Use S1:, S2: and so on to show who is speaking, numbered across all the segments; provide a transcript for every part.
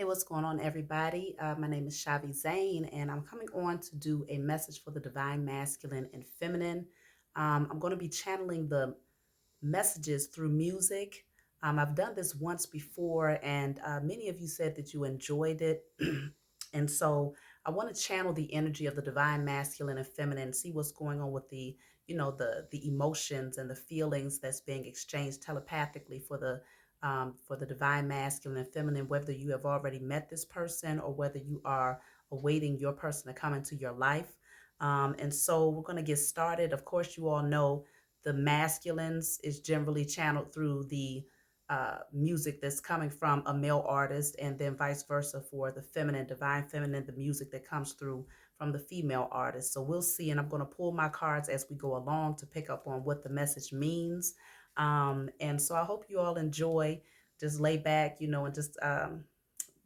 S1: Hey, what's going on, everybody? My name is Shavi Zane, and I'm coming on to do a message for the divine masculine and feminine. I'm going to be channeling the messages through music. I've done this once before, and many of you said that you enjoyed it. And so I want to channel the energy of the divine masculine and feminine, see what's going on with the emotions and the feelings that's being exchanged telepathically for the divine masculine and feminine, whether you have already met this person or whether you are awaiting your person to come into your life. And so we're going to get started. Of course, you all know the masculines is generally channeled through the music that's coming from a male artist, and then vice versa for the feminine, divine feminine, the music that comes through from the female artist. So we'll see, and I'm going to pull my cards as we go along to pick up on what the message means. And so I hope you all enjoy. Just lay back, and just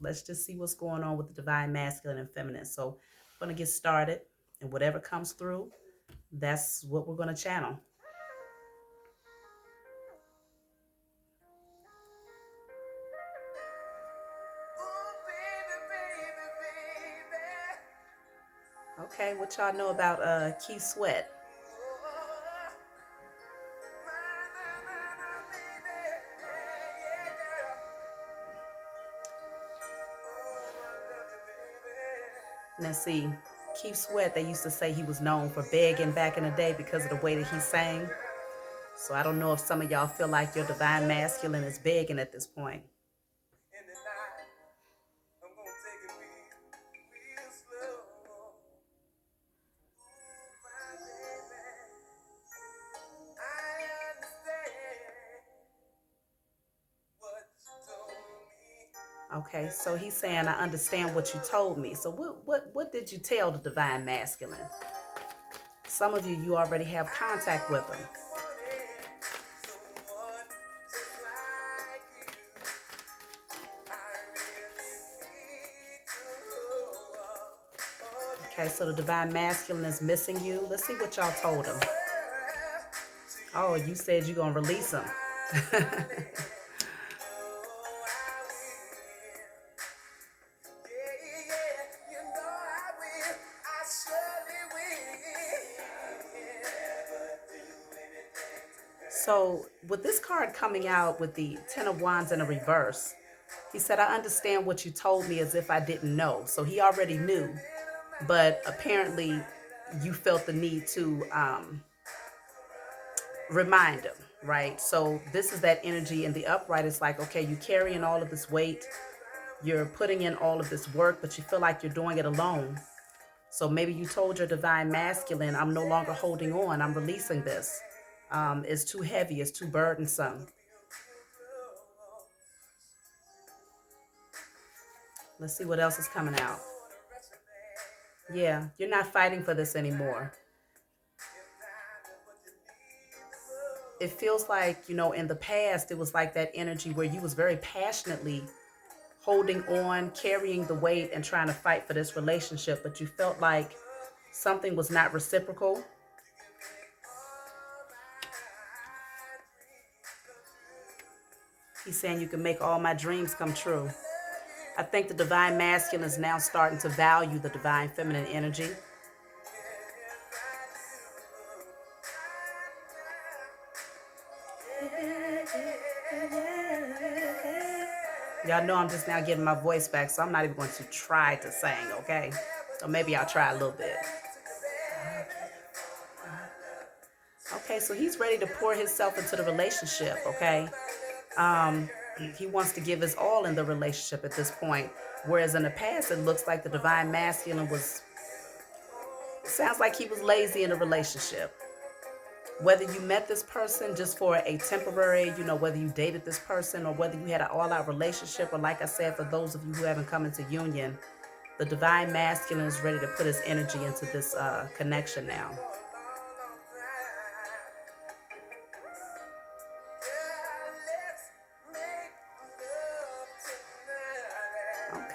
S1: let's just see what's going on with the divine masculine and feminine. So I'm going to get started, and whatever comes through, that's what we're going to channel. Okay, what y'all know about Keith Sweat? Let's see. Keith Sweat, they used to say he was known for begging back in the day because of the way that he sang. So I don't know if some of y'all feel like your divine masculine is begging at this point. Okay, so he's saying, I understand what you told me. So what did you tell the divine masculine? Some of you already have contact with him. Okay, so the divine masculine is missing you. Let's see what y'all told him. Oh, you said you're going to release him. So with this card coming out with the Ten of Wands in a reverse, he said, I understand what you told me as if I didn't know. So he already knew, but apparently you felt the need to remind him, right? So this is that energy in the upright. It's like, okay, you're carrying all of this weight, you're putting in all of this work, but you feel like you're doing it alone. So maybe you told your divine masculine, I'm no longer holding on, I'm releasing this. It's too heavy, it's too burdensome. Let's see what else is coming out. Yeah, you're not fighting for this anymore. It feels like, in the past, it was like that energy where you was very passionately holding on, carrying the weight and trying to fight for this relationship, but you felt like something was not reciprocal. He's saying you can make all my dreams come true. I think the divine masculine is now starting to value the divine feminine energy. Y'all know I'm just now getting my voice back, so I'm not even going to try to sing, okay? So maybe I'll try a little bit. Okay, so he's ready to pour himself into the relationship, okay? He wants to give his all in the relationship at this point. Whereas in the past, it looks like the divine masculine sounds like he was lazy in a relationship. Whether you met this person just for a temporary, whether you dated this person or whether you had an all-out relationship, or like I said, for those of you who haven't come into union, the divine masculine is ready to put his energy into this connection now.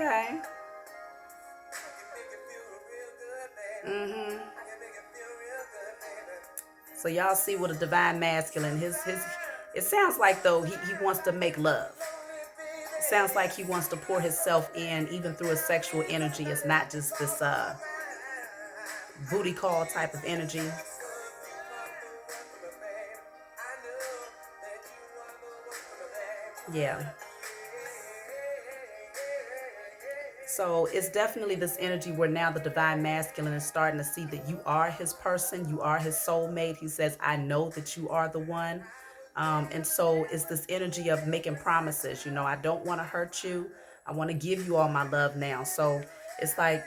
S1: Okay. So y'all see what a divine masculine, it sounds like though he wants to make love. Sounds like he wants to pour himself in, even through his sexual energy. It's not just this booty call type of energy. Yeah. So it's definitely this energy where now the divine masculine is starting to see that you are his person, you are his soulmate. He says, I know that you are the one. And so it's this energy of making promises. You know, I don't want to hurt you. I want to give you all my love now. So it's like,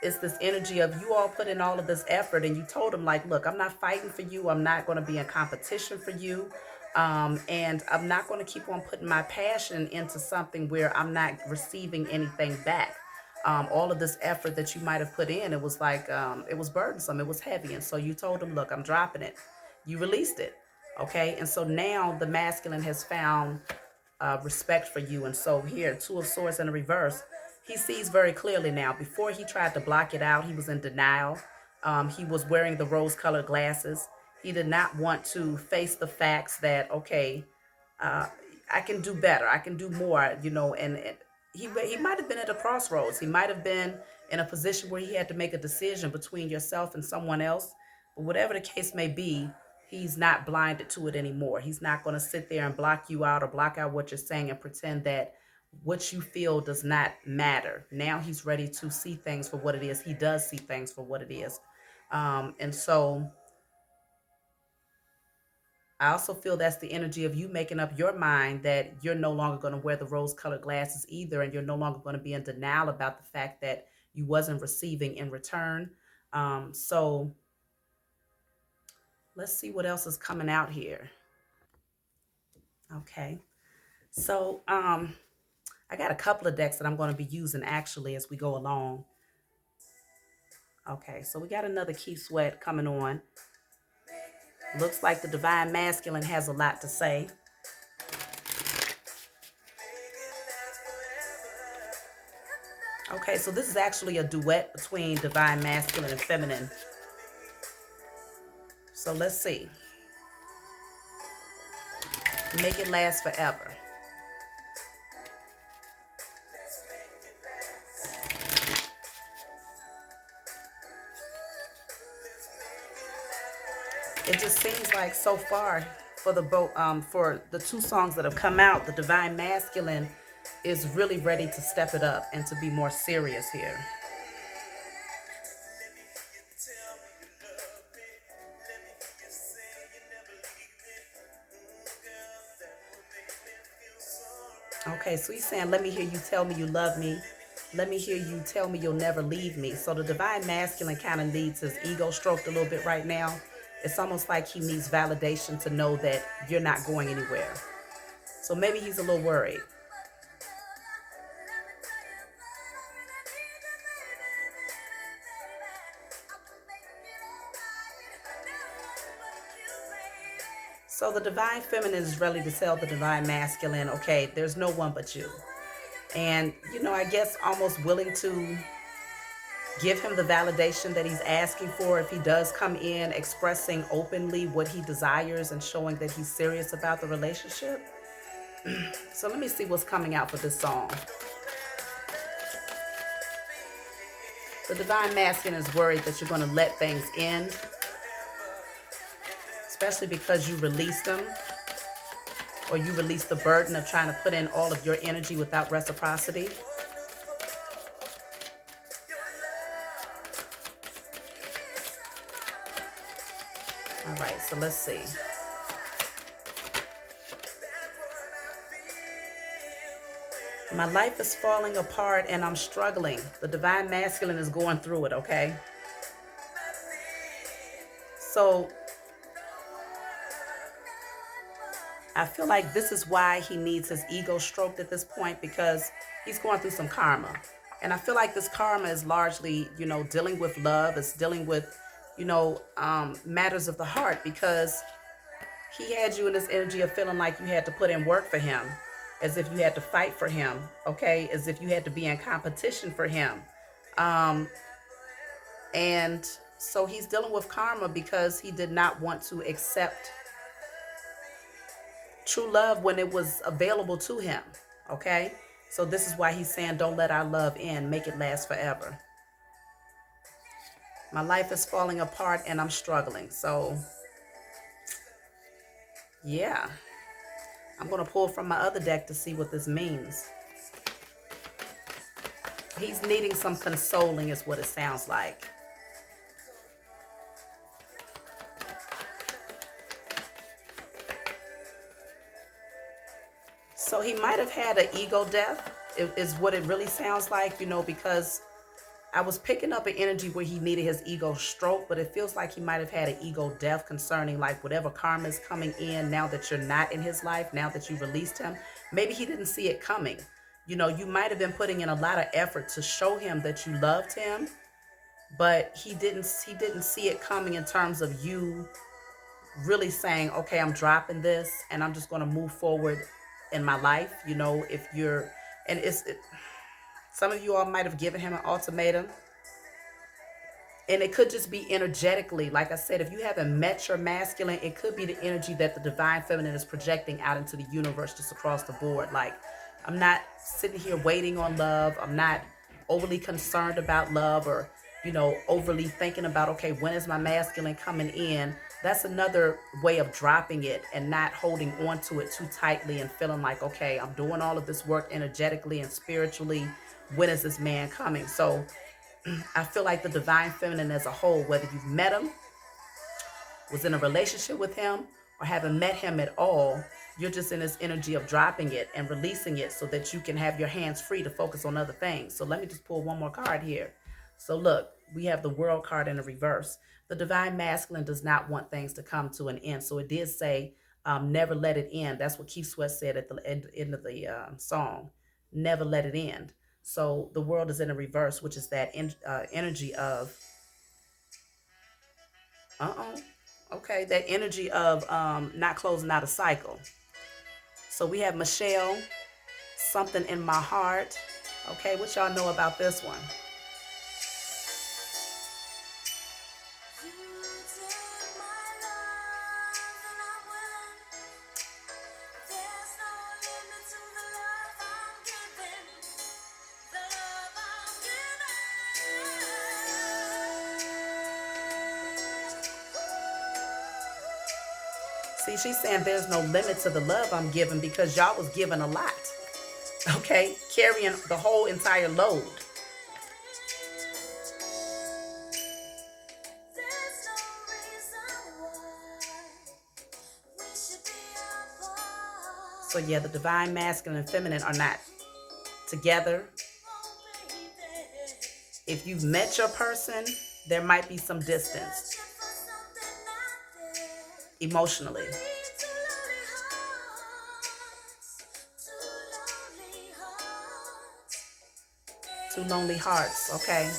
S1: it's this energy of you all put in all of this effort and you told him like, look, I'm not fighting for you. I'm not going to be in competition for you. And I'm not going to keep on putting my passion into something where I'm not receiving anything back. All of this effort that you might have put in, it was like, it was burdensome. It was heavy. And so you told him, look, I'm dropping it. You released it. Okay. And so now the masculine has found respect for you. And so here, Two of Swords in the reverse, he sees very clearly now. Before he tried to block it out, he was in denial. He was wearing the rose-colored glasses. He did not want to face the facts that, okay, uh, I can do better. I can do more, you know, and he might have been at a crossroads. He might have been in a position where he had to make a decision between yourself and someone else. But whatever the case may be, he's not blinded to it anymore. He's not going to sit there and block you out or block out what you're saying and pretend that what you feel does not matter. Now he's ready to see things for what it is. He does see things for what it is. And so I also feel that's the energy of you making up your mind that you're no longer going to wear the rose colored glasses either. And you're no longer going to be in denial about the fact that you wasn't receiving in return. So let's see what else is coming out here. Okay. So I got a couple of decks that I'm going to be using actually as we go along. Okay, so we got another Key Sweat coming on. Looks like the divine masculine has a lot to say. Okay, so this is actually a duet between divine masculine and feminine. So let's see. Make it last forever. It just seems like so far for the two songs that have come out, the divine masculine is really ready to step it up and to be more serious here. Okay, so he's saying, let me hear you tell me you love me. Let me hear you tell me you'll never leave me. So the divine masculine kind of needs his ego stroked a little bit right now. It's almost like he needs validation to know that you're not going anywhere. So maybe he's a little worried. So the divine feminine is ready to tell the divine masculine, okay, there's no one but you. And, you know, I guess almost willing to give him the validation that he's asking for if he does come in expressing openly what he desires and showing that he's serious about the relationship. So let me see what's coming out for this song. The divine masculine is worried that you're going to let things end, especially because you released them, or you release the burden of trying to put in all of your energy without reciprocity. All right, so let's see. My life is falling apart and I'm struggling. The divine masculine is going through it, okay? So I feel like this is why he needs his ego stroked at this point, because he's going through some karma. And I feel like this karma is largely, you know, dealing with love. It's dealing with, you know, matters of the heart, because he had you in this energy of feeling like you had to put in work for him, as if you had to fight for him, okay? As if you had to be in competition for him. And so he's dealing with karma because he did not want to accept true love when it was available to him, okay? So this is why he's saying, don't let our love end, make it last forever. My life is falling apart and I'm struggling. So yeah, I'm going to pull from my other deck to see what this means. He's needing some consoling is what it sounds like. So he might have had an ego death, is what it really sounds like, you know, because I was picking up an energy where he needed his ego stroke, but it feels like he might have had an ego death concerning like whatever karma is coming in now that you're not in his life, now that you released him. Maybe he didn't see it coming. You know, you might have been putting in a lot of effort to show him that you loved him, but he didn't see it coming in terms of you really saying, okay, I'm dropping this and I'm just going to move forward in my life. You know, if you're, and some of you all might have given him an ultimatum, and it could just be energetically. Like I said, if you haven't met your masculine, it could be the energy that the divine feminine is projecting out into the universe just across the board. Like, I'm not sitting here waiting on love. I'm not overly concerned about love, or, you know, overly thinking about, okay, when is my masculine coming in? That's another way of dropping it and not holding on to it too tightly and feeling like, okay, I'm doing all of this work energetically and spiritually. When is this man coming? So I feel like the divine feminine as a whole, whether you've met him, was in a relationship with him, or haven't met him at all, you're just in this energy of dropping it and releasing it so that you can have your hands free to focus on other things. So let me just pull one more card here. So look, we have the World card in the reverse. The divine masculine does not want things to come to an end. So it did say, never let it end. That's what Keith Sweat said at the end of the song. Never let it end. So the world is in a reverse, which is that energy of, okay, that energy of not closing out a cycle. So we have Michelle, something in my heart. Okay, what y'all know about this one? See, she's saying there's no limit to the love I'm giving because y'all was giving a lot. Okay, carrying the whole entire load. So yeah, the divine masculine and feminine are not together. If you've met your person, there might be some distance emotionally. Two lonely hearts, okay.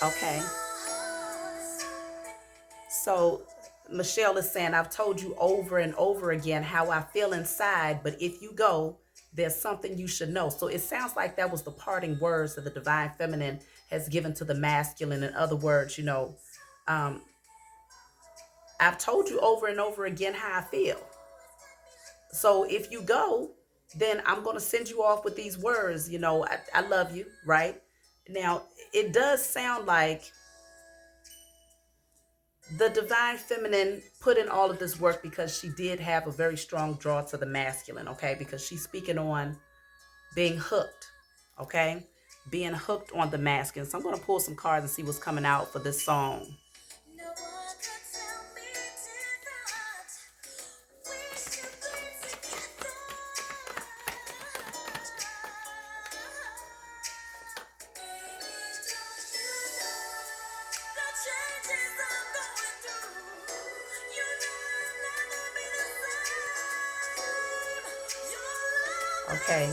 S1: Okay. So Michelle is saying, I've told you over and over again how I feel inside, but if you go, there's something you should know. So it sounds like that was the parting words that the divine feminine has given to the masculine. In other words, you know, I've told you over and over again how I feel. So if you go, then I'm going to send you off with these words, you know, I love you, right? Now, it does sound like the divine feminine put in all of this work because she did have a very strong draw to the masculine, okay? Because she's speaking on being hooked, okay? Being hooked on the masculine. So I'm going to pull some cards and see what's coming out for this song. Okay.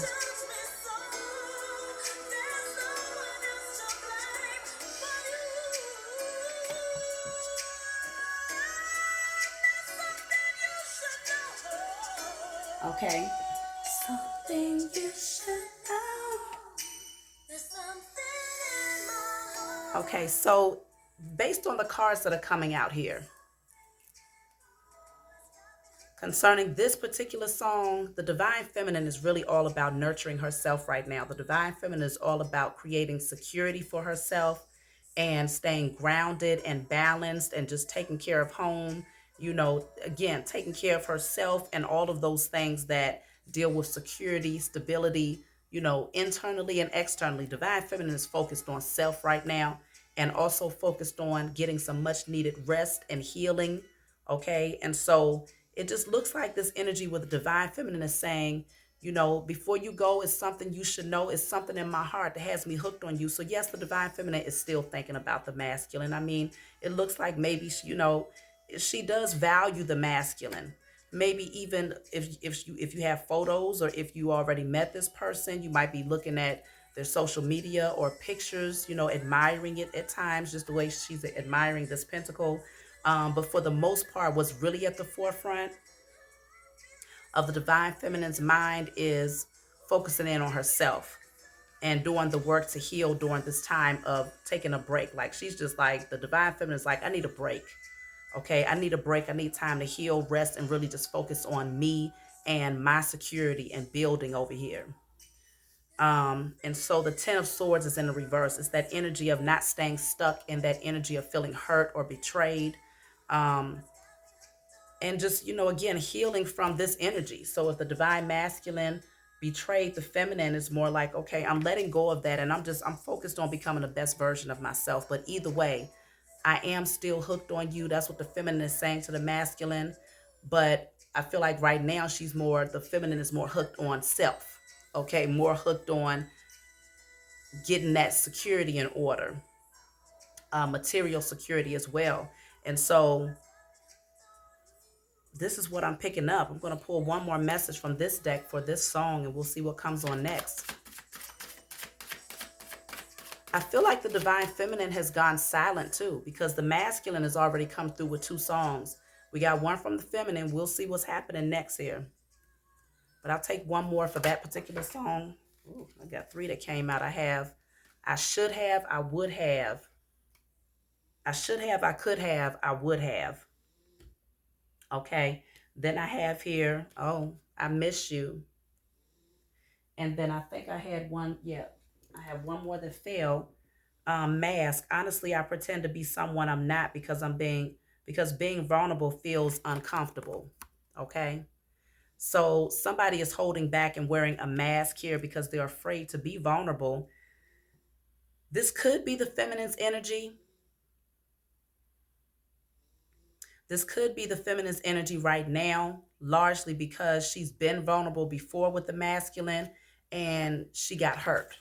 S1: Okay. Something you should know. There's something in my heart. Okay, so based on the cards that are coming out here, concerning this particular song, the Divine Feminine is really all about nurturing herself right now. The Divine Feminine is all about creating security for herself and staying grounded and balanced and just taking care of home, again, taking care of herself and all of those things that deal with security, stability, internally and externally. Divine Feminine is focused on self right now and also focused on getting some much needed rest and healing. Okay. And so it just looks like this energy with the Divine Feminine is saying, before you go, is something you should know. Is something in my heart that has me hooked on you. So yes, the Divine Feminine is still thinking about the masculine. I mean, it looks like maybe she does value the masculine. Maybe even if you have photos, or if you already met this person, you might be looking at their social media or pictures, admiring it at times, just the way she's admiring this pentacle. But for the most part, what's really at the forefront of the Divine Feminine's mind is focusing in on herself and doing the work to heal during this time of taking a break. Like, she's just like, the Divine Feminine's like, I need a break. Okay, I need a break. I need time to heal, rest, and really just focus on me and my security and building over here. And so the Ten of Swords is in the reverse. It's that energy of not staying stuck in that energy of feeling hurt or betrayed. Um, and just, again, healing from this energy. So if the Divine Masculine betrayed the feminine, is more like, okay, I'm letting go of that, and I'm focused on becoming the best version of myself. But either way, I am still hooked on you. That's what the feminine is saying to the masculine. But I feel like right now the feminine is more hooked on self. Okay, more hooked on getting that security in order, material security as well. And so this is what I'm picking up. I'm going to pull one more message from this deck for this song, and we'll see what comes on next. I feel like the Divine Feminine has gone silent too, because the masculine has already come through with 2 songs. We got one from the feminine. We'll see what's happening next here. But I'll take one more for that particular song. Ooh, I got 3 that came out. I should have, I would have. I should have, I could have, I would have. Okay. Then I have here, oh, I miss you. And then I think I had one, yeah, I have one more that failed. Mask. Honestly, I pretend to be someone I'm not because being vulnerable feels uncomfortable. Okay. So somebody is holding back and wearing a mask here because they're afraid to be vulnerable. This could be the feminine's energy. This could be the feminine's energy right now, largely because she's been vulnerable before with the masculine and she got hurt.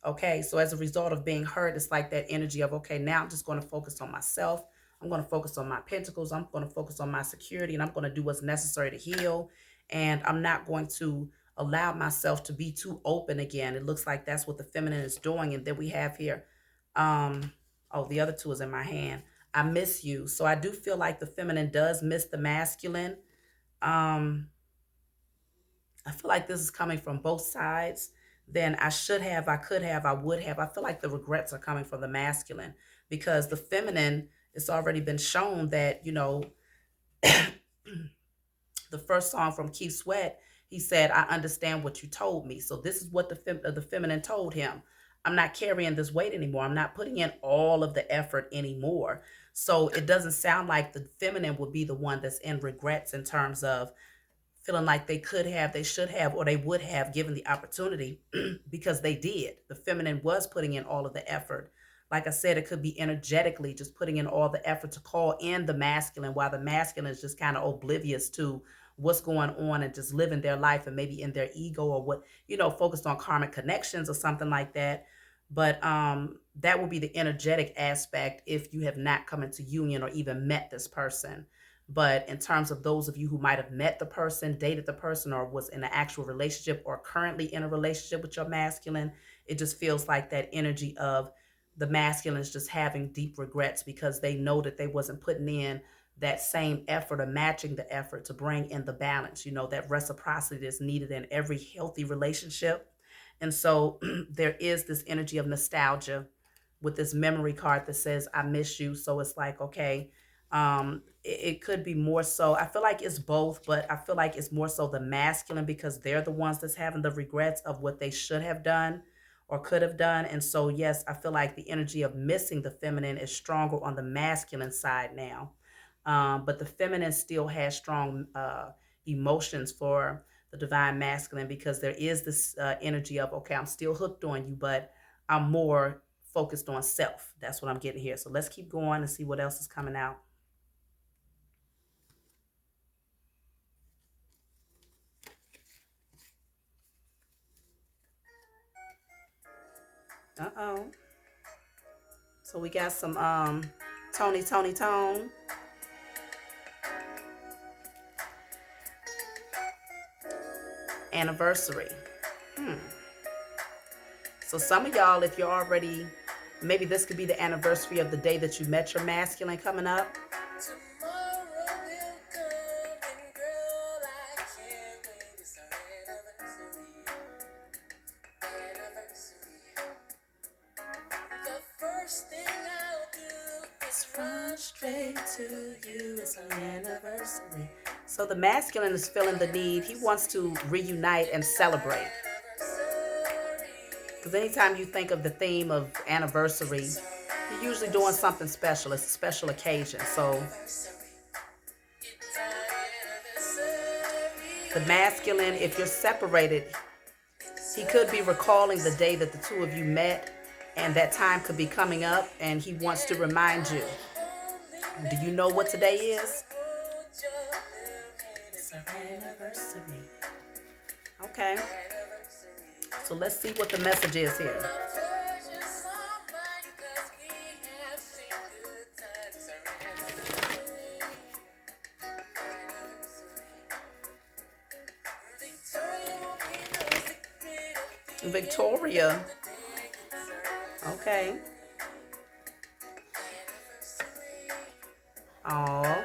S1: Okay, so as a result of being hurt, it's like that energy of, okay, now I'm just going to focus on myself. I'm going to focus on my pentacles. I'm going to focus on my security, and I'm going to do what's necessary to heal. And I'm not going to allow myself to be too open again. It looks like that's what the feminine is doing. And then we have here, oh, the other 2 is in my hand. I miss you. So I do feel like the feminine does miss the masculine. Um, I feel like this is coming from both sides. Then I should have, I could have, I would have. I feel like the regrets are coming from the masculine, because the feminine, it's already been shown that, the first song from Keith Sweat, he said, I understand what you told me. So this is what the feminine told him. I'm not carrying this weight anymore. I'm not putting in all of the effort anymore. So it doesn't sound like the feminine would be the one that's in regrets in terms of feeling like they could have, they should have, or they would have given the opportunity because they did. The feminine was putting in all of the effort. Like I said, it could be energetically just putting in all the effort to call in the masculine, while the masculine is just kind of oblivious to what's going on and just living their life and maybe in their ego or what, focused on karmic connections or something like that. But that will be the energetic aspect if you have not come into union or even met this person. But in terms of those of you who might have met the person, dated the person, or was in an actual relationship or currently in a relationship with your masculine, it just feels like that energy of the masculine is just having deep regrets because they know that they wasn't putting in that same effort or matching the effort to bring in the balance. That reciprocity is needed in every healthy relationship. And so there is this energy of nostalgia with this memory card that says, I miss you. So it's like, okay, it could be more so. I feel like it's both, but I feel like it's more so the masculine because they're the ones that's having the regrets of what they should have done or could have done. And so, yes, I feel like the energy of missing the feminine is stronger on the masculine side now. But the feminine still has strong emotions for the divine masculine because there is this energy of, okay, I'm still hooked on you, but I'm more focused on self. That's what I'm getting here. So let's keep going and see what else is coming out. Uh-oh. So we got some Tony, Tony, Tone. Anniversary. Hmm. So some of y'all, if you're already, maybe this could be the anniversary of the day that you met your masculine coming up. Straight to you, it's an anniversary. So the masculine is feeling the need. He wants to reunite and celebrate. Because anytime you think of the theme of anniversary, you're usually doing something special. It's a special occasion. So the masculine, if you're separated, he could be recalling the day that the two of you met, and that time could be coming up, and he wants to remind you. Do you know what today is? It's our anniversary. Okay. So let's see what the message is here. Victoria. Okay. Oh.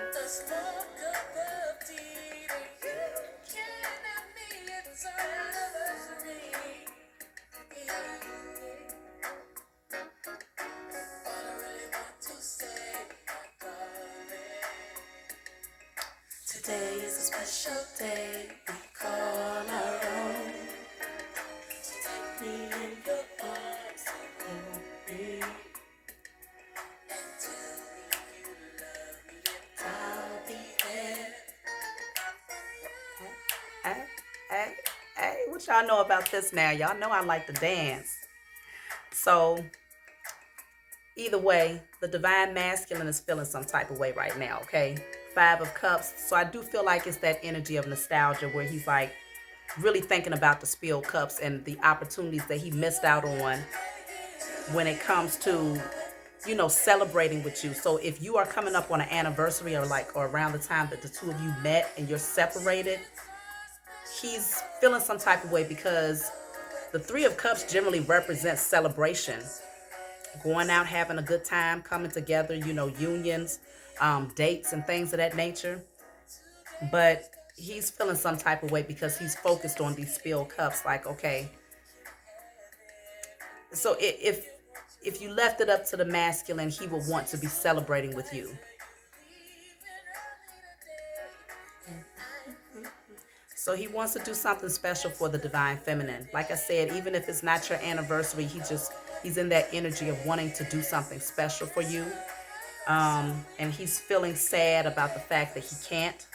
S1: Today is a special day we call our own. Take me in your arms and hold me. And tell me you love me and I'll be there. Hey, what y'all know about this now? Y'all know I like to dance. So either way, the divine masculine is feeling some type of way right now, okay? 5 of Cups. So I do feel like it's that energy of nostalgia where he's like really thinking about the spilled cups and the opportunities that he missed out on when it comes to, celebrating with you. So if you are coming up on an anniversary or around the time that the two of you met and you're separated, he's feeling some type of way because the 3 of Cups generally represents celebration. Going out, having a good time, coming together, unions, dates and things of that nature. But he's feeling some type of way because he's focused on these spilled cups. Like, okay, so if you left it up to the masculine, he would want to be celebrating with you. So he wants to do something special for the divine feminine. Like I said, even if it's not your anniversary, he's in that energy of wanting to do something special for you. And he's feeling sad about the fact that he can't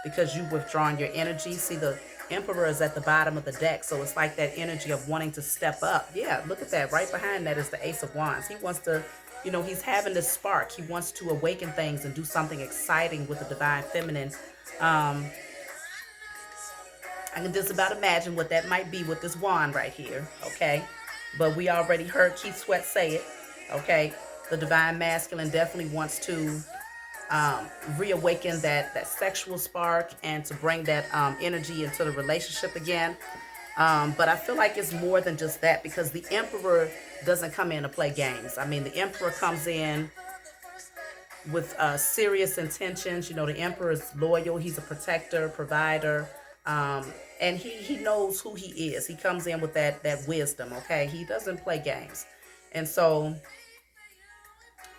S1: because you've withdrawn your energy. See, the Emperor is at the bottom of the deck, so it's like that energy of wanting to step up. Yeah, look at that. Right behind that is the Ace of Wands. He wants to, he's having this spark. He wants to awaken things and do something exciting with the divine feminine. I can just about imagine what that might be with this wand right here, okay? But we already heard Keith Sweat say it, okay? The divine masculine definitely wants to reawaken that sexual spark and to bring that energy into the relationship again. But I feel like it's more than just that because the Emperor doesn't come in to play games. I mean, the Emperor comes in with serious intentions. You know, the emperor is loyal. He's a protector, provider, um, and he knows who he is. He comes in with that wisdom. Okay, he doesn't play games, and so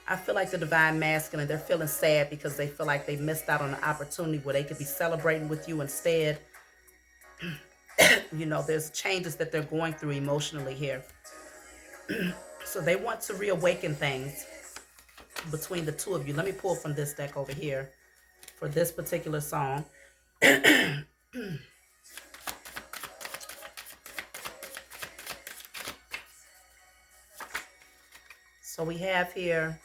S1: I feel like the divine masculine, they're feeling sad because they feel like they missed out on an opportunity where they could be celebrating with you instead. You know, there's changes that they're going through emotionally here. So they want to reawaken things between the two of you. Let me pull from this deck over here for this particular song. So we have here,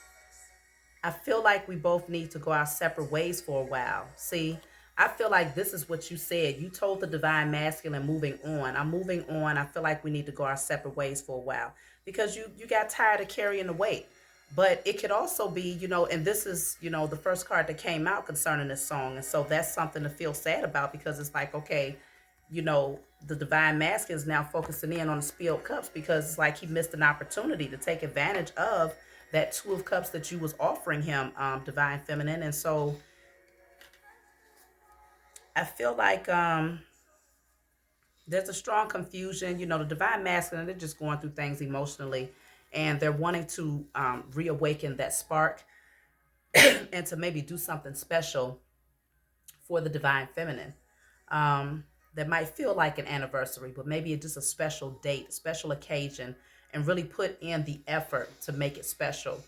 S1: I feel like we both need to go our separate ways for a while. See, I feel like this is what you said. You told the divine masculine moving on. I'm moving on. I feel like we need to go our separate ways for a while because you got tired of carrying the weight. But it could also be, you know, and this is, you know, the first card that came out concerning this song. And so that's something to feel sad about because it's like, okay, you know, the divine masculine is now focusing in on the spilled cups because it's like he missed an opportunity to take advantage of that two of cups that you was offering him, divine feminine. And so I feel like there's a strong confusion. You know, the divine masculine, they're just going through things emotionally and they're wanting to reawaken that spark and to maybe do something special for the divine feminine. That might feel like an anniversary, but maybe it's just a special date, special occasion, and really put in the effort to make it special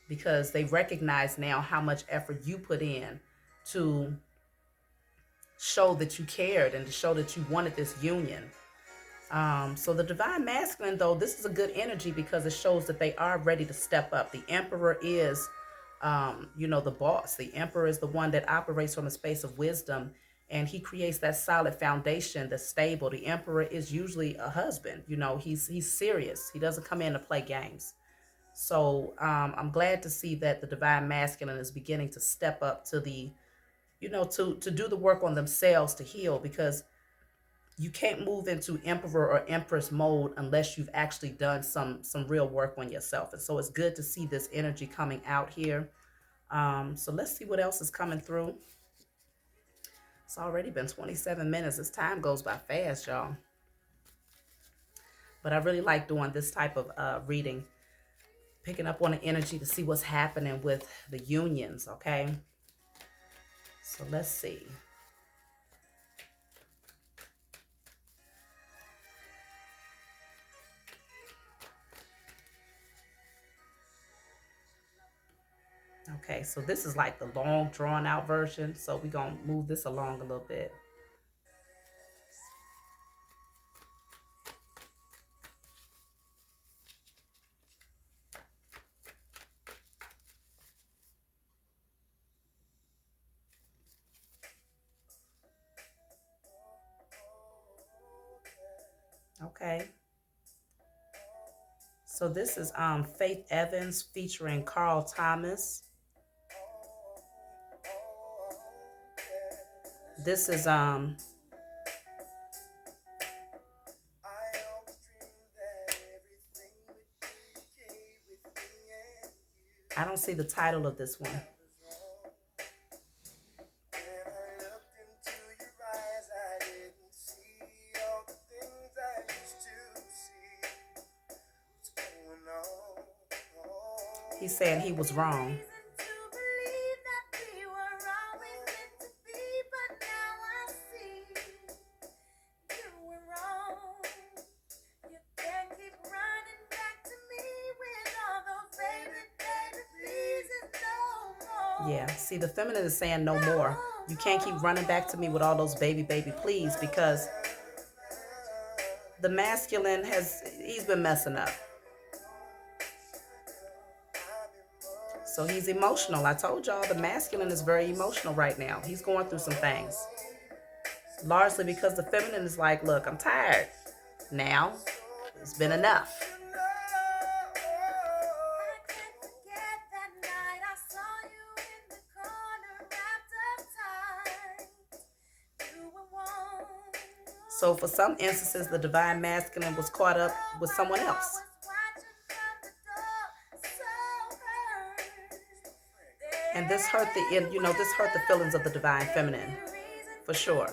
S1: because they recognize now how much effort you put in to show that you cared and to show that you wanted this union. So the divine masculine, though, this is a good energy because it shows that they are ready to step up. The emperor is, you know, the boss. The emperor is the one that operates from a space of wisdom and he creates that solid foundation that's stable. The emperor is usually a husband. You know, he's serious. He doesn't come in to play games. So I'm glad to see that the divine masculine is beginning to step up to the, you know, to do the work on themselves to heal because you can't move into emperor or empress mode unless you've actually done some real work on yourself. And so it's good to see this energy coming out here. So let's see what else is coming through. It's already been 27 minutes. This time goes by fast, y'all. But I really like doing this type of reading, picking up on the energy to see what's happening with the unions, okay? So let's see. Okay, so this is like the long drawn out version. So we're going to move this along a little bit. Okay. So this is Faith Evans featuring Carl Thomas. This is I don't see the title of this one. He's saying he was wrong. Yeah, see, the feminine is saying no more. You can't keep running back to me with all those baby, baby, please, because the masculine he's been messing up. So he's emotional. I told y'all the masculine is very emotional right now. He's going through some things. Largely because the feminine is like, look, I'm tired. Now, it's been enough. So for some instances, the divine masculine was caught up with someone else. And this hurt this hurt the feelings of the divine feminine, for sure.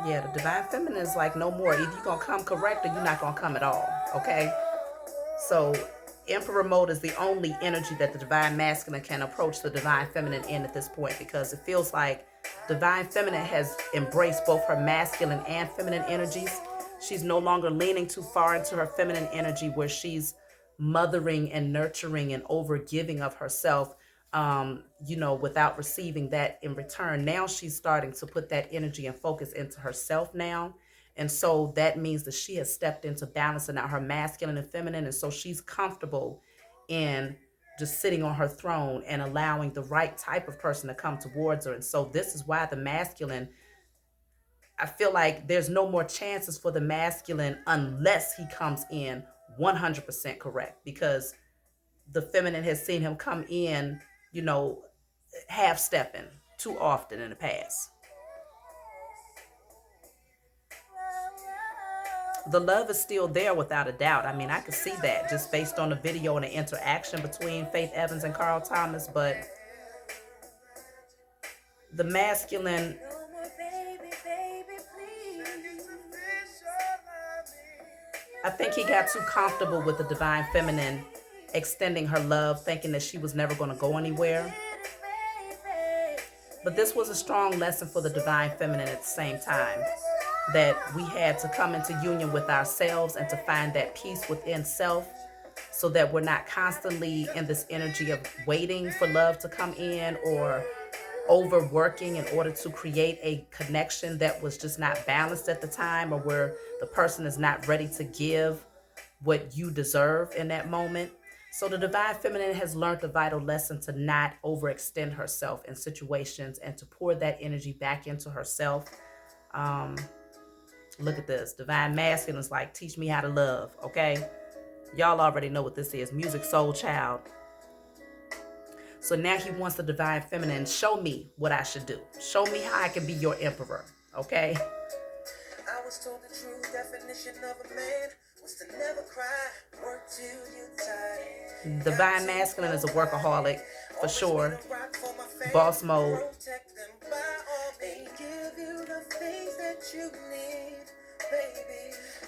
S1: Yeah, the divine feminine is like, no more. Either you're going to come correct or you're not going to come at all. Okay? So Emperor mode is the only energy that the divine masculine can approach the divine feminine in at this point, because it feels like divine feminine has embraced both her masculine and feminine energies. She's no longer leaning too far into her feminine energy where she's mothering and nurturing and overgiving of herself, without receiving that in return. Now she's starting to put that energy and focus into herself now. And so that means that she has stepped into balancing out her masculine and feminine. And so she's comfortable in just sitting on her throne and allowing the right type of person to come towards her. And so this is why the masculine, I feel like there's no more chances for the masculine unless he comes in 100% correct, because the feminine has seen him come in, half stepping too often in the past. The love is still there without a doubt. I mean, I could see that just based on the video and the interaction between Faith Evans and Carl Thomas, but the masculine, I think he got too comfortable with the divine feminine extending her love, thinking that she was never going to go anywhere. But this was a strong lesson for the divine feminine at the same time, that we had to come into union with ourselves and to find that peace within self, so that we're not constantly in this energy of waiting for love to come in or overworking in order to create a connection that was just not balanced at the time, or where the person is not ready to give what you deserve in that moment. So the divine feminine has learned the vital lesson to not overextend herself in situations and to pour that energy back into herself. Look at this. Divine masculine is like, teach me how to love, okay? Y'all already know what this is. Music Soul Child. So now he wants the divine feminine, show me what I should do. Show me how I can be your emperor, okay? I was told the true definition of a man was to never cry, work till you tired. Divine masculine is a workaholic, for sure. Boss mode.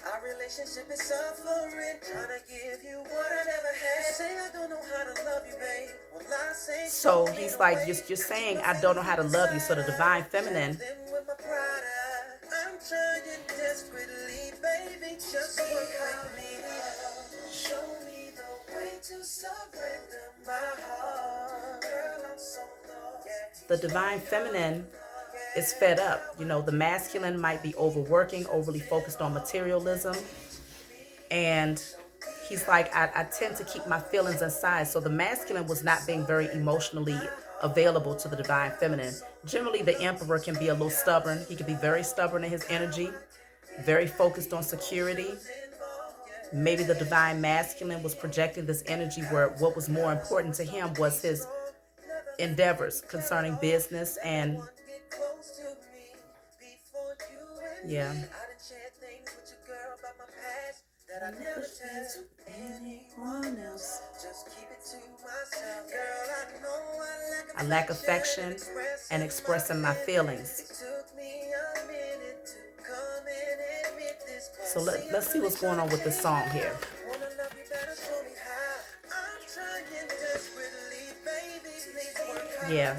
S1: Our relationship is suffering, trying to give you what I never had. Say I don't know how to love you, babe. Well, I say so he's like, you're saying I don't know how to love you. So the divine feminine, I'm trying desperately, baby, just work with me. Show me the way to surrender my heart. Girl, I'm so lost. The divine feminine is fed up. The masculine might be overworking, overly focused on materialism. And he's like, I tend to keep my feelings inside. So the masculine was not being very emotionally available to the divine feminine. Generally, the emperor can be a little stubborn. He can be very stubborn in his energy, very focused on security. Maybe the divine masculine was projecting this energy where what was more important to him was his endeavors concerning business and yeah. I lack affection and expressing my feelings. So let's see what's going on with this song here. Yeah.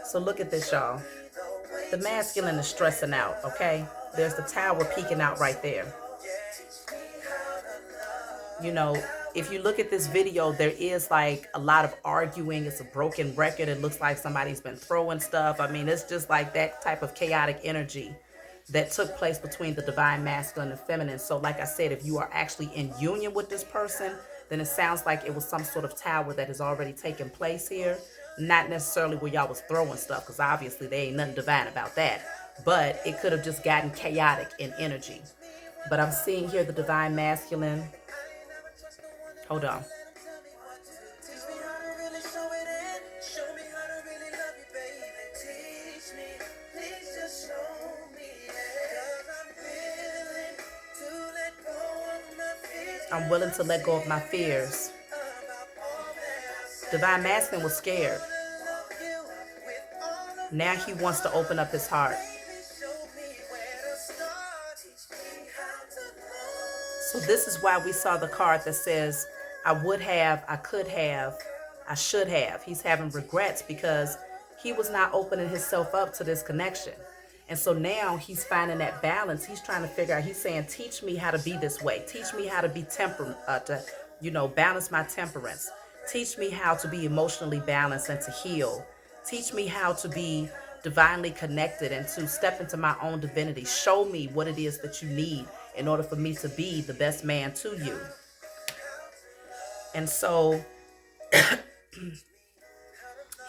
S1: So look at this, y'all. The masculine is stressing out, okay? There's the tower peeking out right there. If you look at this video, there is like a lot of arguing. It's a broken record. It looks like somebody's been throwing stuff. I mean, it's just like that type of chaotic energy that took place between the divine masculine and feminine. So like I said, if you are actually in union with this person, then it sounds like it was some sort of tower that has already taken place here. Not necessarily where y'all was throwing stuff, because obviously there ain't nothing divine about that. But it could have just gotten chaotic in energy. But I'm seeing here the divine masculine. Hold on. I'm willing to let go of my fears. Divine Masculine was scared. Now he wants to open up his heart. So this is why we saw the card that says, I would have, I could have, I should have. He's having regrets because he was not opening himself up to this connection. And so now he's finding that balance. He's trying to figure out, he's saying, teach me how to be this way. Teach me how to be balance my temperance. Teach me how to be emotionally balanced and to heal. Teach me how to be divinely connected and to step into my own divinity. Show me what it is that you need in order for me to be the best man to you. And so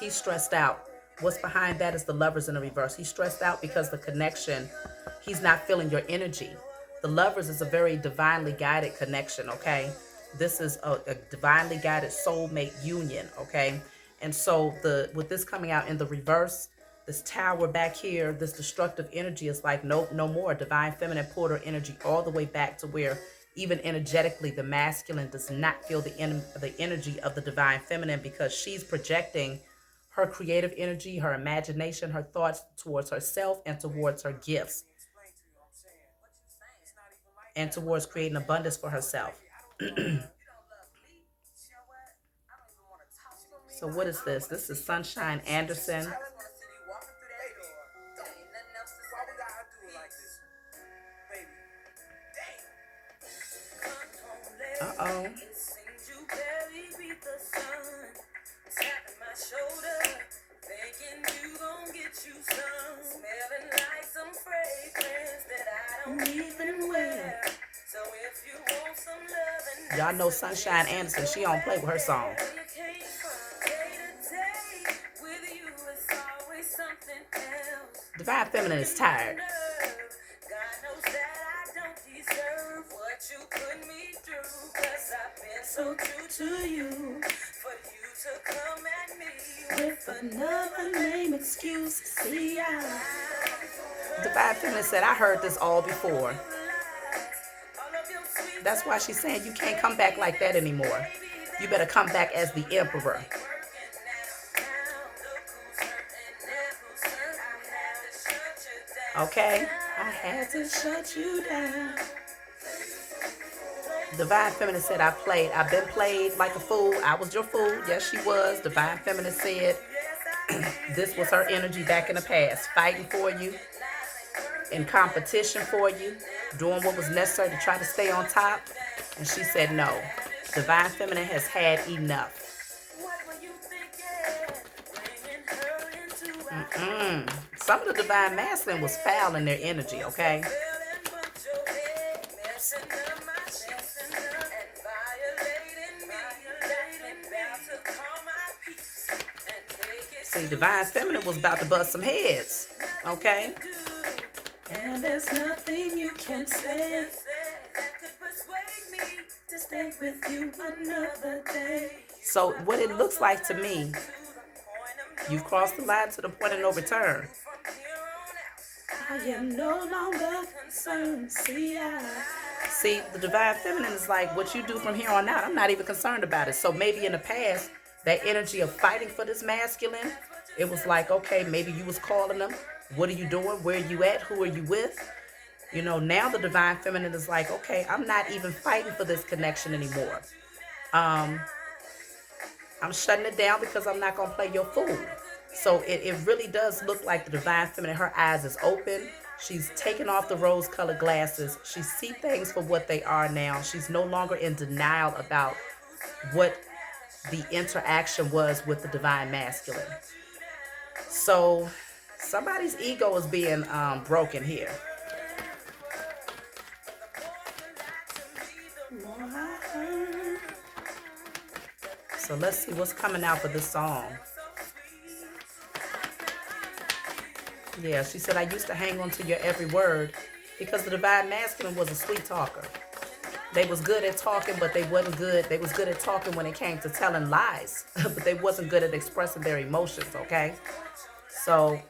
S1: he's stressed out. What's behind that is the Lovers in the reverse. He's stressed out because the connection, he's not feeling your energy. The Lovers is a very divinely guided connection, okay? This is a divinely guided soulmate union, okay? And so with this coming out in the reverse, this Tower back here, this destructive energy is like, nope, no more. Divine Feminine pulled her energy all the way back to where even energetically the masculine does not feel the energy of the Divine Feminine, because she's projecting her creative energy, her imagination, her thoughts towards herself and towards her gifts and towards creating abundance for herself. So what is this? This is Sunshine Anderson. Uh-oh. Y'all know Sunshine Anderson. She don't play with her song. Divine Feminine is tired. So true to you, for you to come at me with another lame excuse. See, Divine Feminine said, I heard this all before. That's why she's saying you can't come back like that anymore. You better come back as the Emperor. Okay? I had to shut you down. Divine Feminine said, I've been played like a fool. I was your fool. Yes, she was. Divine Feminine said this was her energy back in the past, fighting for you, in competition for you, doing what was necessary to try to stay on top. And she said, no, Divine Feminine has had enough. Some of the Divine Masculine was foul in their energy, okay? See, Divine Feminine was about to bust some heads, okay? And there's nothing you can say that could persuade me to stay with you another day. So what it looks like to me, you've crossed the line to the point of no return. I am no longer concerned. See, the Divine Feminine is like, what you do from here on out, I'm not even concerned about it. So maybe in the past, that energy of fighting for this masculine, it was like, okay, maybe you was calling them. What are you doing? Where are you at? Who are you with? You know, now the Divine Feminine is like, okay, I'm not even fighting for this connection anymore. I'm shutting it down because I'm not going to play your fool. So it really does look like the Divine Feminine, her eyes is open. She's taken off the rose-colored glasses. She sees things for what they are now. She's no longer in denial about what the interaction was with the Divine Masculine. So somebody's ego is being broken here. So let's see what's coming out for this song. Yeah, she said, I used to hang on to your every word because the Divine Masculine was a sweet talker. They was good at talking, but they wasn't good. They was good at talking when it came to telling lies, but they wasn't good at expressing their emotions, okay? So,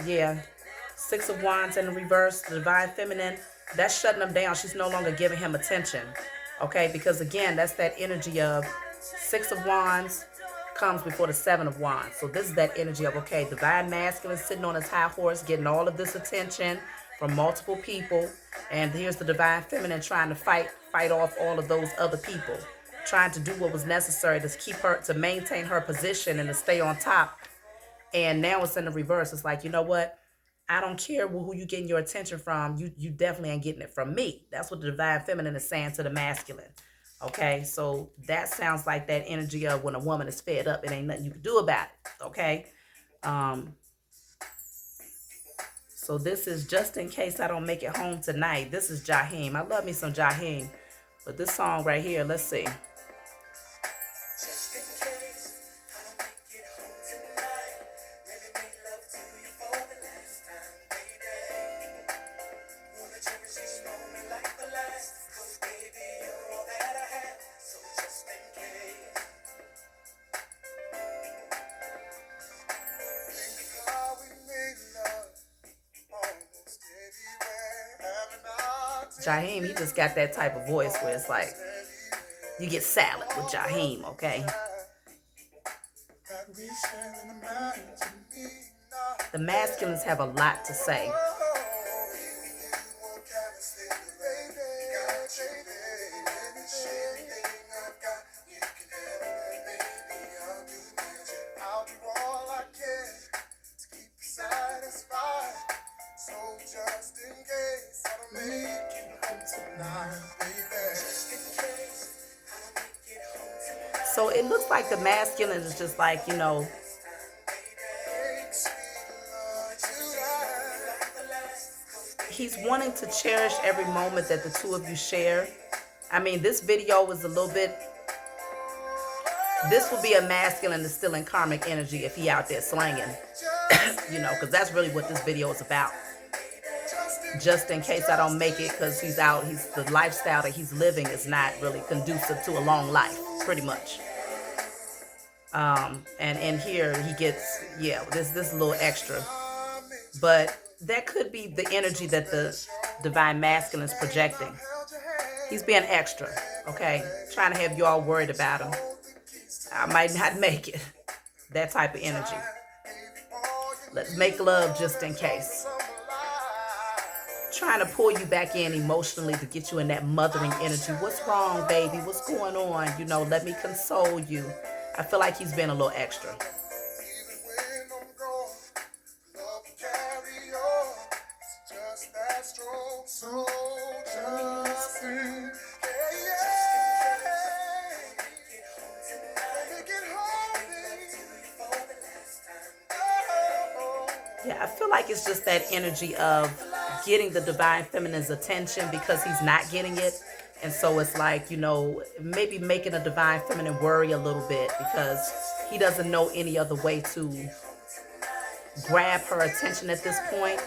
S1: yeah, Six of Wands in the reverse, the Divine Feminine That's shutting him down. She's no longer giving him attention. Okay, because again, that's that energy of Six of Wands comes before the Seven of Wands. So this is that energy of, okay, divine masculine sitting on his high horse, getting all of this attention from multiple people. And here's the divine feminine trying to fight off all of those other people, trying to do what was necessary to keep her, to maintain her position and to stay on top. And now it's in the reverse. It's like, you know what? I don't care who you getting your attention from. You definitely ain't getting it from me. That's what the divine feminine is saying to the masculine. Okay, so that sounds like that energy of when a woman is fed up, it ain't nothing you can do about it. Okay. So this is Just in Case I Don't Make It Home Tonight. This is Jaheim. I love me some Jaheim. But this song right here, let's see. Jaheim, he just got that type of voice where it's like, you get salad with Jaheim, okay? The masculines have a lot to say. So it looks like the masculine is just like, you know, he's wanting to cherish every moment that the two of you share. I mean, this video was a little bit, this would be a masculine that's still in karmic energy if he out there slanging, you know, because that's really what this video is about. Just in case I don't make it, because he's out, the lifestyle that he's living is not really conducive to a long life, pretty much. And in here he gets, yeah, this a little extra, but that could be the energy that the divine masculine is projecting. He's being extra, okay, trying to have you all worried about him. I might not make it. That type of energy. Let's make love just in case. Trying to pull you back in emotionally to get you in that mothering energy. What's wrong, baby? What's going on? You know, let me console you. I feel like he's been a little extra. Yeah, I feel like it's just that energy of getting the divine feminine's attention because he's not getting it. And so it's like, you know, maybe making a divine feminine worry a little bit because he doesn't know any other way to grab her attention at this point.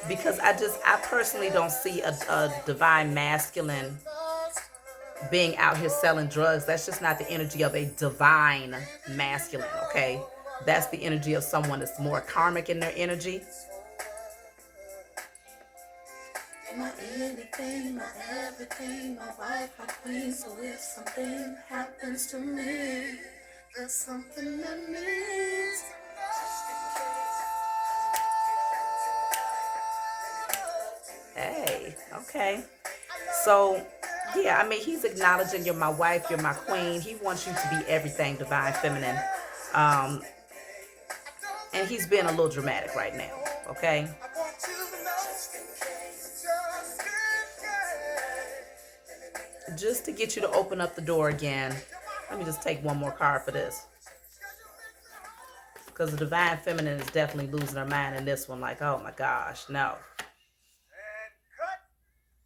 S1: Because I personally don't see a divine masculine being out here selling drugs. That's just not the energy of a divine masculine, okay? That's the energy of someone that's more karmic in their energy. My anything, my everything, my wife, my queen. So if something happens to me, there's something that needs. Hey, okay. So, yeah, I mean, he's acknowledging you're my wife, you're my queen. He wants you to be everything divine feminine. And he's being a little dramatic right now, okay? Just to get you to open up the door again. Let me just take one more card for this. Because the divine feminine is definitely losing her mind in this one. Like, oh my gosh, no.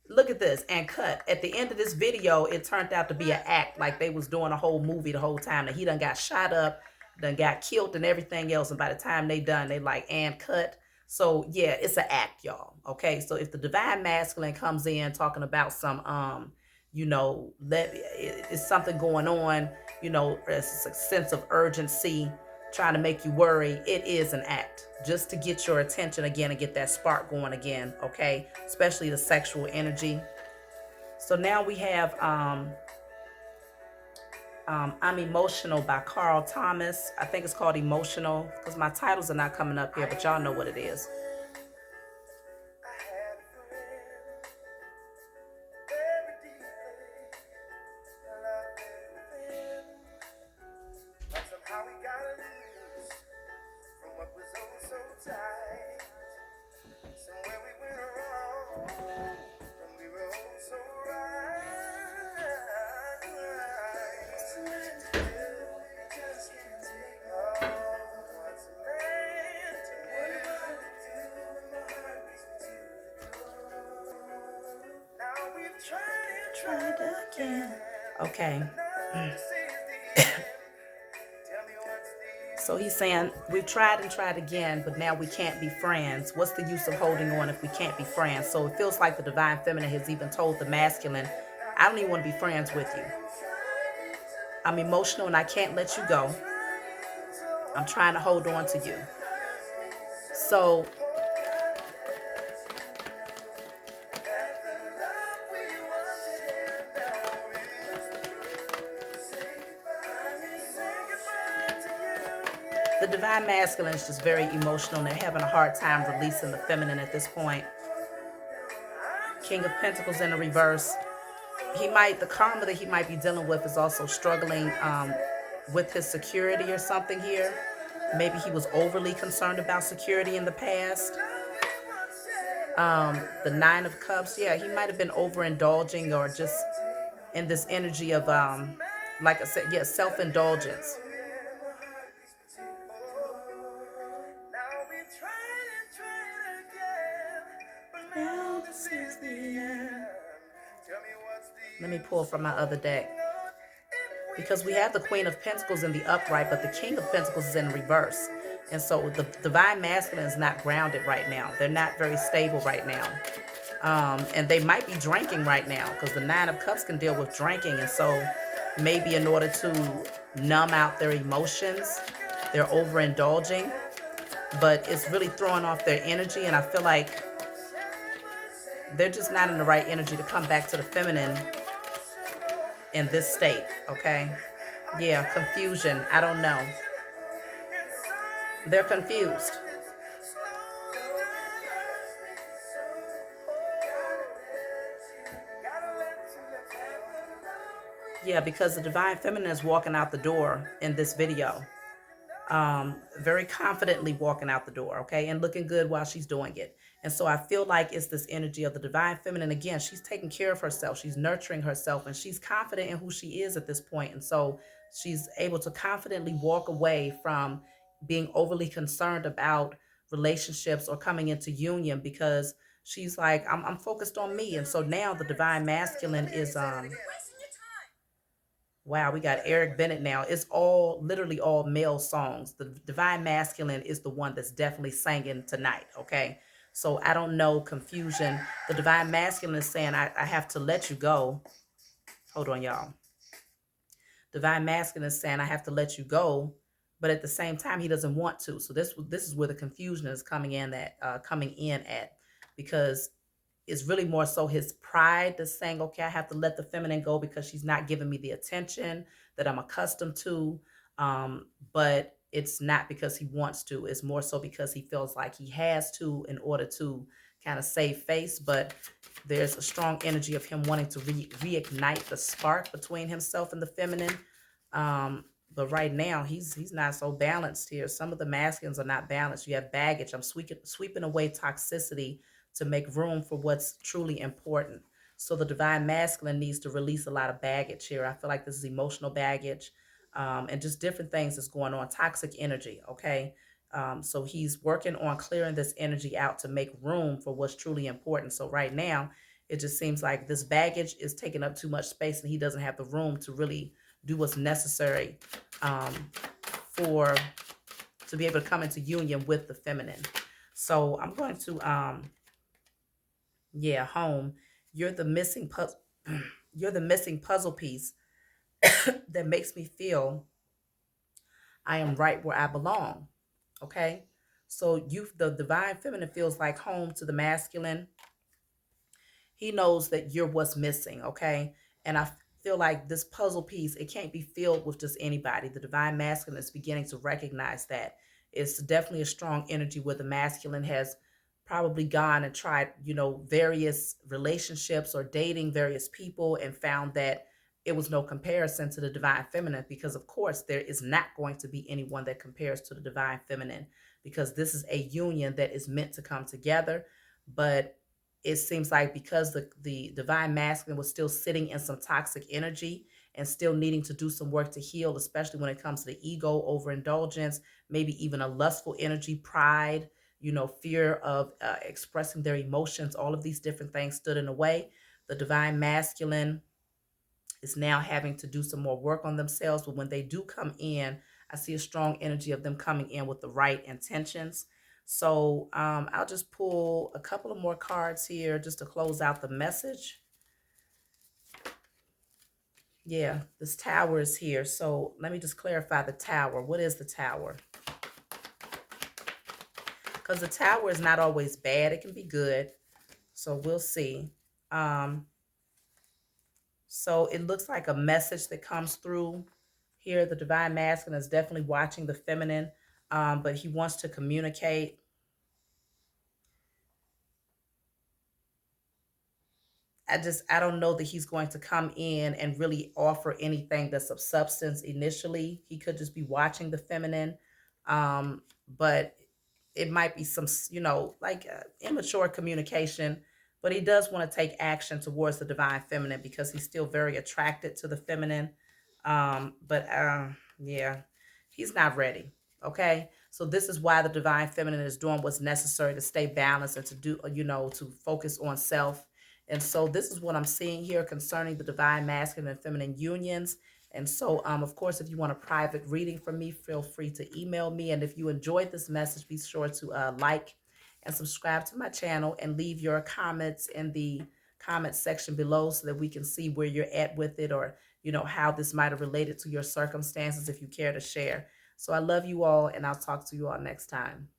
S1: Look at this, and cut. At the end of this video, it turned out to be an act. Like they was doing a whole movie the whole time. That he done got shot up, done got killed and everything else. And by the time they done, they like, and cut. So yeah, it's an act, y'all. Okay, so if the divine masculine comes in talking about some, you know, it's something going on, you know, it's a sense of urgency, trying to make you worry. It is an act just to get your attention again and get that spark going again, okay? Especially the sexual energy. So now we have I'm Emotional by Carl Thomas. I think it's called Emotional because my titles are not coming up here, but y'all know what it is. Okay. So he's saying, we've tried and tried again, but now we can't be friends. What's the use of holding on if we can't be friends? So it feels like the divine feminine has even told the masculine, I don't even want to be friends with you. I'm emotional and I can't let you go. I'm trying to hold on to you. So the divine masculine is just very emotional and they're having a hard time releasing the feminine at this point. King of Pentacles in the reverse. The karma that he might be dealing with is also struggling with his security or something here. Maybe he was overly concerned about security in the past. The Nine of Cups, yeah, he might have been overindulging or just in this energy of, like I said, yeah, self-indulgence. Let me pull from my other deck. Because we have the Queen of Pentacles in the upright, but the King of Pentacles is in reverse. And so the divine masculine is not grounded right now. They're not very stable right now. And they might be drinking right now because the Nine of Cups can deal with drinking. And so maybe in order to numb out their emotions, they're overindulging. But it's really throwing off their energy. And I feel like they're just not in the right energy to come back to the feminine in this state, okay? Yeah, confusion. I don't know. They're confused. Yeah, because the divine feminine is walking out the door in this video. Very confidently walking out the door, okay? And looking good while she's doing it. And so I feel like it's this energy of the divine feminine. Again, she's taking care of herself. She's nurturing herself and she's confident in who she is at this point. And so she's able to confidently walk away from being overly concerned about relationships or coming into union because she's like, I'm focused on me. And so now the divine masculine is, wow, we got Eric Bennett now. It's literally all male songs. The divine masculine is the one that's definitely singing tonight, okay? So I don't know, confusion. The divine masculine is saying, I have to let you go. Hold on, y'all. Divine masculine is saying, I have to let you go. But at the same time, he doesn't want to. So this is where the confusion is coming in at. Because it's really more so his pride that's saying, okay, I have to let the feminine go because she's not giving me the attention that I'm accustomed to. But it's not because he wants to. It's more so because he feels like he has to in order to kind of save face. But there's a strong energy of him wanting to reignite the spark between himself and the feminine. But right now, he's not so balanced here. Some of the masculines are not balanced. You have baggage. I'm sweeping away toxicity to make room for what's truly important. So the divine masculine needs to release a lot of baggage here. I feel like this is emotional baggage and just different things that's going on, toxic energy, okay? So he's working on clearing this energy out to make room for what's truly important. So right now, it just seems like this baggage is taking up too much space and he doesn't have the room to really do what's necessary to be able to come into union with the feminine. So I'm going to home. You're the missing puzzle. You're the missing puzzle piece that makes me feel I am right where I belong. Okay. So the divine feminine feels like home to the masculine. He knows that you're what's missing. Okay. And I feel like this puzzle piece, it can't be filled with just anybody. The divine masculine is beginning to recognize that. It's definitely a strong energy where the masculine has probably gone and tried, various relationships or dating various people and found that it was no comparison to the divine feminine, because of course there is not going to be anyone that compares to the divine feminine, because this is a union that is meant to come together. But it seems like because the divine masculine was still sitting in some toxic energy and still needing to do some work to heal, especially when it comes to the ego, overindulgence, maybe even a lustful energy, pride, fear of expressing their emotions, all of these different things stood in the way. The divine masculine is now having to do some more work on themselves. But when they do come in, I see a strong energy of them coming in with the right intentions. So I'll just pull a couple of more cards here just to close out the message. Yeah, this tower is here. So let me just clarify the tower. What is the tower? Because the tower is not always bad. It can be good. So we'll see. So it looks like a message that comes through here. The divine masculine is definitely watching the feminine, but he wants to communicate. I don't know that he's going to come in and really offer anything that's of substance initially. He could just be watching the feminine. But it might be some, like immature communication, but he does want to take action towards the divine feminine because he's still very attracted to the feminine. But yeah, he's not ready. Okay. So this is why the divine feminine is doing what's necessary to stay balanced and to do, to focus on self. And so this is what I'm seeing here concerning the divine masculine and feminine unions. And so, of course, if you want a private reading from me, feel free to email me. And if you enjoyed this message, be sure to like and subscribe to my channel and leave your comments in the comment section below so that we can see where you're at with it, or, how this might have related to your circumstances if you care to share. So I love you all, and I'll talk to you all next time.